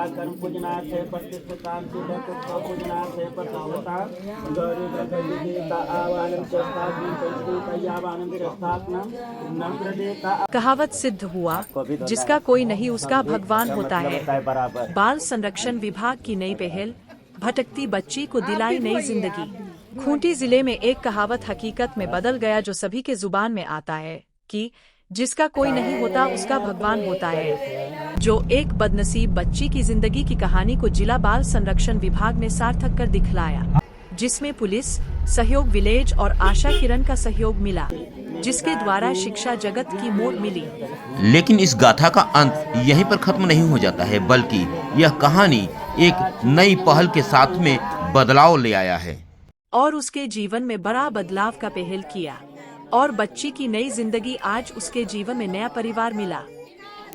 कर्म पूजनार्थे प्रतिष्ठितां सिद्धपुत्र पूजनार्थे प्रतिष्ठितां गौरीदेवता आवाहनं चेष्टाग्नि पंचदीपयावाहनं विरस्थात्मं नम्रदेवता। कहावत सिद्ध हुआ, जिसका कोई नहीं उसका भगवान होता है। बाल संरक्षण विभाग की नई पहल, भटकती बच्ची को दिलाई नई जिंदगी। खूंटी जिले में एक कहावत हकीकत में बदल गया जो सभी के जुबान में आता है कि जिसका कोई नहीं होता उसका भगवान होता है। जो एक बदनसीब बच्ची की जिंदगी की कहानी को जिला बाल संरक्षण विभाग ने सार्थक कर दिखलाया, जिसमें पुलिस सहयोग, विलेज और आशा किरण का सहयोग मिला, जिसके द्वारा शिक्षा जगत की मोड़ मिली। लेकिन इस गाथा का अंत यहीं पर खत्म नहीं हो जाता है, बल्कि यह कहानी एक नई पहल के साथ में बदलाव ले आया है और उसके जीवन में बड़ा बदलाव का पहल किया और बच्ची की नई जिंदगी, आज उसके जीवन में नया परिवार मिला।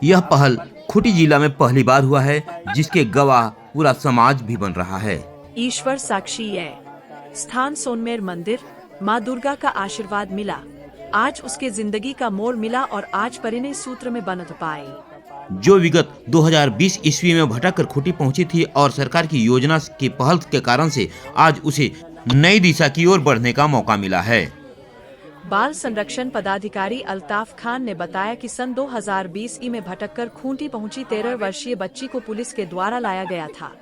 यह पहल खूंटी जिला में पहली बार हुआ है, जिसके गवाह पूरा समाज भी बन रहा है। ईश्वर साक्षी है। स्थान सोनमेर मंदिर, माँ दुर्गा का आशीर्वाद मिला। आज उसके जिंदगी का मोड़ मिला और आज परिणय सूत्र में बंध पाए। जो विगत 2020 ईस्वी में भटक कर खूंटी पहुंची थी और सरकार की योजना की पहल के कारण से आज उसे नई दिशा की ओर बढ़ने का मौका मिला है। बाल संरक्षण पदाधिकारी अल्ताफ खान ने बताया कि सन 2020 में भटककर खूंटी पहुंची 13 वर्षीय बच्ची को पुलिस के द्वारा लाया गया था।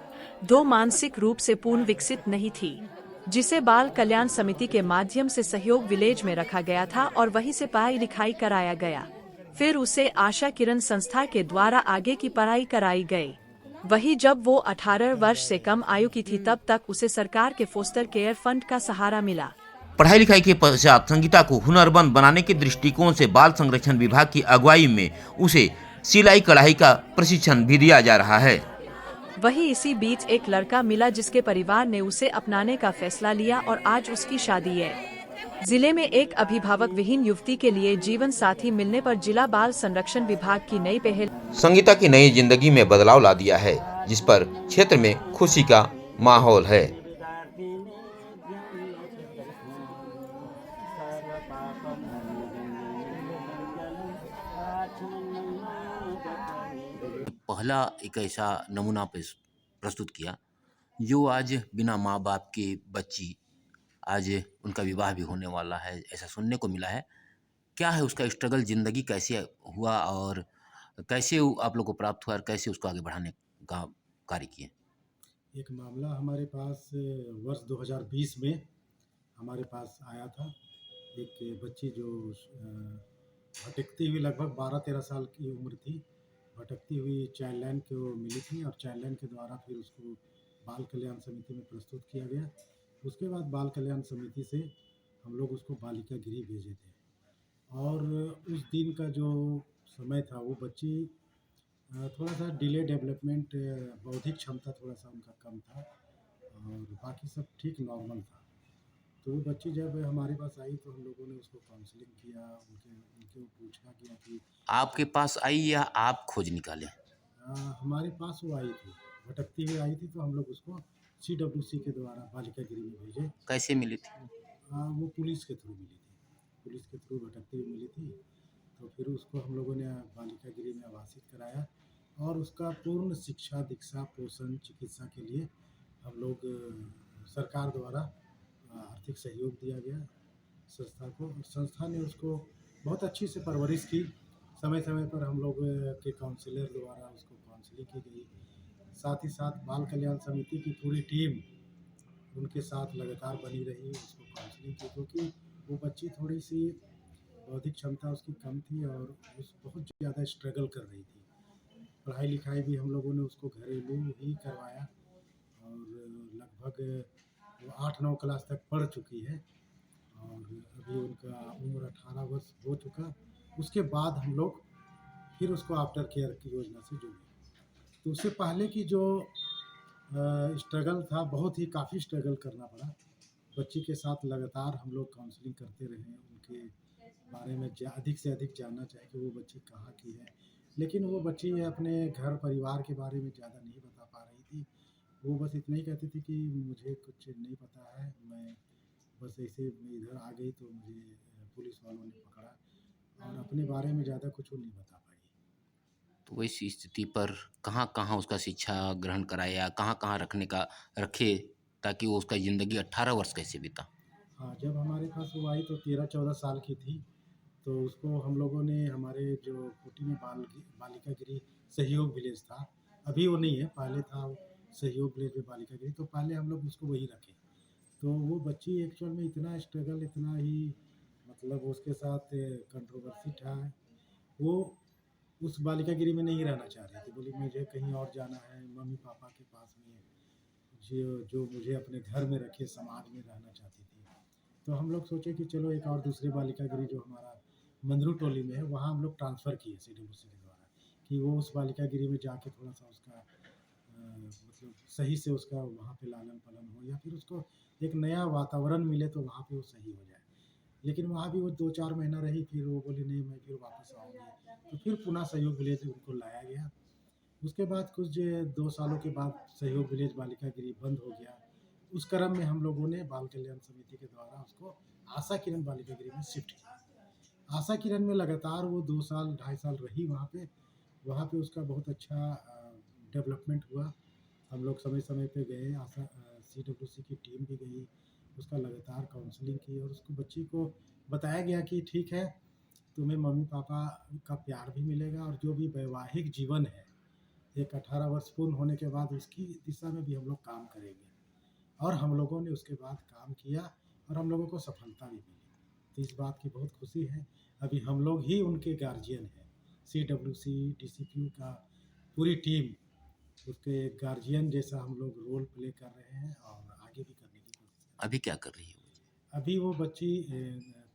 दो मानसिक रूप से पूर्ण विकसित नहीं थी, जिसे बाल कल्याण समिति के माध्यम से सहयोग विलेज में रखा गया था और वहीं से पढ़ाई लिखाई कराया गया। फिर उसे आशा किरण संस्था के द्वारा आगे की पढ़ाई कराई गई। वही जब वो 18 वर्ष से कम आयु की थी तब तक उसे सरकार के फोस्टर केयर फंड का सहारा मिला। पढ़ाई लिखाई के पश्चात संगीता को हुनरमंद बनाने के दृष्टिकोण से बाल संरक्षण विभाग की अगुवाई में उसे सिलाई कढ़ाई का प्रशिक्षण भी दिया जा रहा है। वही इसी बीच एक लड़का मिला जिसके परिवार ने उसे अपनाने का फैसला लिया और आज उसकी शादी है। जिले में एक अभिभावक विहीन युवती के लिए जीवन साथी मिलने पर जिला बाल संरक्षण विभाग की नई पहल संगीता की नई जिंदगी में बदलाव ला दिया है, जिस पर क्षेत्र में खुशी का माहौल है। पहला एक ऐसा नमूना प्रस्तुत किया जो आज बिना माँ बाप के बच्ची, आज उनका विवाह भी होने वाला है, ऐसा सुनने को मिला है। क्या है उसका स्ट्रगल, जिंदगी कैसे हुआ और कैसे आप लोग को प्राप्त हुआ और कैसे उसको आगे बढ़ाने का कार्य किए? एक मामला हमारे पास वर्ष 2020 में हमारे पास आया था। एक बच्ची जो भटकती हुई, लगभग 12-13 साल की उम्र थी, भटकती हुई चाइल्ड लाइन को मिली थी और चाइल्ड लाइन के द्वारा फिर उसको बाल कल्याण समिति में प्रस्तुत किया गया। उसके बाद बाल कल्याण समिति से हम लोग उसको बालिका गृह भेजे थे और उस दिन का जो समय था, वो बच्ची थोड़ा सा डिले डेवलपमेंट, बौद्धिक क्षमता थोड़ा सा उनका कम था और बाकी सब ठीक नॉर्मल था। तो वो बच्ची जब हमारे पास आई तो हम लोगों ने उसको काउंसलिंग किया, उनके पूछा किया कि आपके पास आई या आप खोज निकाले? हमारे पास वो आई थी, भटकती हुई आई थी, तो हम लोग उसको CWC के द्वारा बालिका गृह में भेजे। कैसे मिली थी? वो पुलिस के थ्रू मिली थी, पुलिस के थ्रू भटकती हुई मिली थी। तो फिर उसको हम लोगों ने बालिका गृह में आवासित कराया और उसका पूर्ण शिक्षा, दीक्षा, पोषण, चिकित्सा के लिए हम लोग सरकार द्वारा आर्थिक सहयोग दिया गया संस्था को। संस्था ने उसको बहुत अच्छी से परवरिश की। समय समय पर हम लोग के काउंसलर द्वारा उसको काउंसलिंग की गई। साथ ही साथ बाल कल्याण समिति की पूरी टीम उनके साथ लगातार बनी रही, उसको काउंसलिंग की, क्योंकि वो बच्ची थोड़ी सी बौद्धिक क्षमता उसकी कम थी और उस बहुत ज़्यादा स्ट्रगल कर रही थी। पढ़ाई लिखाई भी हम लोगों ने उसको घरेलू ही करवाया और लगभग वो 8-9 क्लास तक पढ़ चुकी है और अभी उनका उम्र 18 वर्ष हो चुका। उसके बाद हम लोग फिर उसको आफ्टर केयर की योजना से जोड़े। तो उससे पहले की जो स्ट्रगल था, बहुत ही काफ़ी स्ट्रगल करना पड़ा। बच्ची के साथ लगातार हम लोग काउंसलिंग करते रहे, उनके बारे में अधिक से अधिक जानना चाहे कि वो बच्ची कहाँ की है। लेकिन वो बच्ची अपने घर परिवार के बारे में ज़्यादा नहीं बता पा रही थी। वो बस इतना ही कहती थी कि मुझे कुछ नहीं पता है, मैं बस ऐसे इधर आ गई तो मुझे पुलिस वालों ने पकड़ा, और अपने बारे में ज़्यादा कुछ वो नहीं बता पाई। तो इस स्थिति पर कहाँ-कहाँ उसका शिक्षा ग्रहण कराया, कहाँ-कहाँ रखे ताकि वो उसका ज़िंदगी 18 वर्ष कैसे बीता? हाँ, जब हमारे पास वो आई तो 13-14 साल की थी, तो उसको हम लोगों ने हमारे जो खूंटी में बालिका गृह सहयोग विलेज था, अभी वो नहीं है, पहले था वो सहयोग विलेज में बालिका गृह, तो पहले हम लोग उसको वहीं रखे। तो वो बच्ची एक्चुअल में इतना स्ट्रगल, इतना ही मतलब उसके साथ कंट्रोवर्सी था, वो उस बालिका गृह में नहीं रहना चाह रही थी, बोली मुझे कहीं और जाना है, मम्मी-पापा के पास में, जो जो मुझे अपने घर में रखे, समाज में रहना चाहती थी। तो हम लोग सोचे कि चलो एक और दूसरे बालिका गृह जो हमारा मंदरू टोली में है, वहाँ हम लोग ट्रांसफ़र किए सीडब्ल्यूसी के द्वारा, कि वो उस बालिका गृह में जाके थोड़ा-सा उसका मतलब सही से उसका वहाँ पे लालन-पालन हो, या फिर उसको एक नया वातावरण मिले तो वहाँ पे वो सही हो जाए। लेकिन वहाँ भी वो 2-4 महीना रही, फिर वो बोली नहीं मैं फिर वापस आऊँगी। तो फिर पुनः सहयोग विलेज उनको लाया गया। उसके बाद कुछ 2 सालों के बाद सहयोग विलेज बालिका गृह बंद हो गया। उस क्रम में हम लोगों ने बाल कल्याण समिति के द्वारा उसको आशा किरण बालिका गृह में शिफ्ट किया। आशा किरण में लगातार वो 2 साल, ढाई साल रही वहाँ पे। वहाँ पे उसका बहुत अच्छा डेवलपमेंट हुआ। हम लोग समय-समय पे गए, सीडब्ल्यूसी की टीम भी गई, उसका लगातार काउंसलिंग की और उसको बच्ची को बताया गया कि ठीक है, तुम्हें मम्मी-पापा का प्यार भी मिलेगा और जो भी वैवाहिक जीवन है, एक 18 वर्ष पूर्ण होने के बाद उसकी दिशा में भी हम लोग काम करेंगे। और हम लोगों ने उसके बाद काम किया और हम लोगों को सफलता भी मिली। तो इस बात की बहुत खुशी है। अभी हम लोग ही उनके गार्जियन हैं। सीडब्ल्यूसी, डीसीपीयू का पूरी टीम उसके गार्जियन जैसा हम लोग रोल प्ले कर रहे हैं और आगे भी करने की कोशिश कर रहे अभी क्या कर रही है वो? हैं। अभी वो बच्ची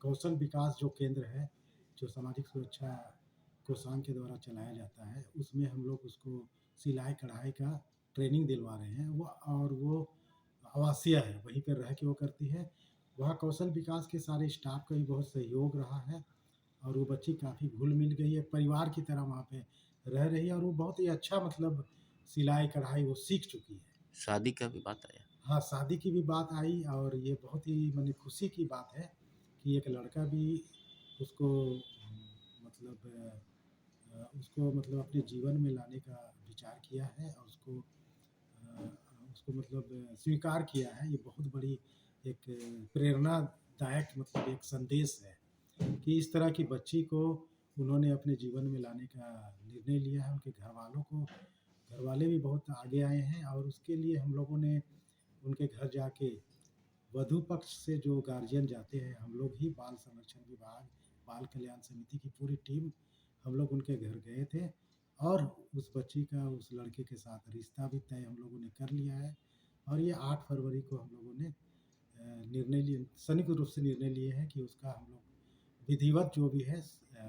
कौशल विकास जो केंद्र है, जो सामाजिक सुरक्षा कोषांग के द्वारा चलाया जाता है, उसमें हम लोग उसको सिलाई-कढ़ाई का ट्रेनिंग दिलवा रहे हैं। वो आवासीय है, वहीं पे रह के वो करती है। वहाँ कौशल विकास के सारे स्टाफ का भी बहुत सहयोग रहा है और वो बच्ची काफ़ी घुल-मिल गई है, परिवार की तरह वहाँ पे रह रही है और वो बहुत ही अच्छा मतलब सिलाई-कढ़ाई वो सीख चुकी है। शादी का भी बात आया? हाँ, शादी की भी बात आई और ये बहुत ही माने खुशी की बात है कि एक लड़का भी उसको मतलब उसको मतलब अपने जीवन में लाने का विचार किया है और उसको मतलब स्वीकार किया है। ये बहुत बड़ी एक प्रेरणादायक मतलब एक संदेश है कि इस तरह की बच्ची को उन्होंने अपने जीवन में लाने का निर्णय लिया है। उनके घरवाले भी बहुत आगे आए हैं और उसके लिए हम लोगों ने उनके घर जाके वधू पक्ष से जो गार्जियन जाते हैं, हम लोग ही बाल संरक्षण विभाग, बाल कल्याण समिति की पूरी टीम हम लोग उनके घर गए थे और उस बच्ची का उस लड़के के साथ रिश्ता भी तय हम लोगों ने कर लिया है और ये 8 फरवरी को हम लोगों ने संयुक्त रूप से निर्णय लिए हैं कि उसका हम लोग विधिवत जो भी है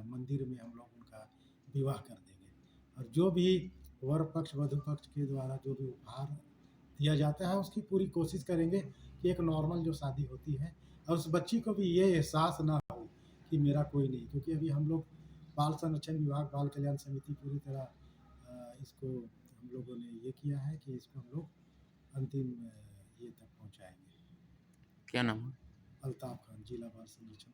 मंदिर में हम लोग उनका विवाह कर देंगे और जो भी वर पक्ष वधू पक्ष के द्वारा जो भी उपहार दिया जाता है उसकी पूरी कोशिश करेंगे कि एक नॉर्मल जो शादी होती है और उस बच्ची को भी ये एहसास ना हो कि मेरा कोई नहीं, क्योंकि अभी हम लोग बाल संरक्षण विभाग, बाल कल्याण समिति पूरी तरह इसको हम लोगों ने ये किया है कि इसको हम लोग अंतिम ये तक पहुँचाएँगे। क्या नाम है? अल्ताफ़ खान, जिला बाल संरक्षण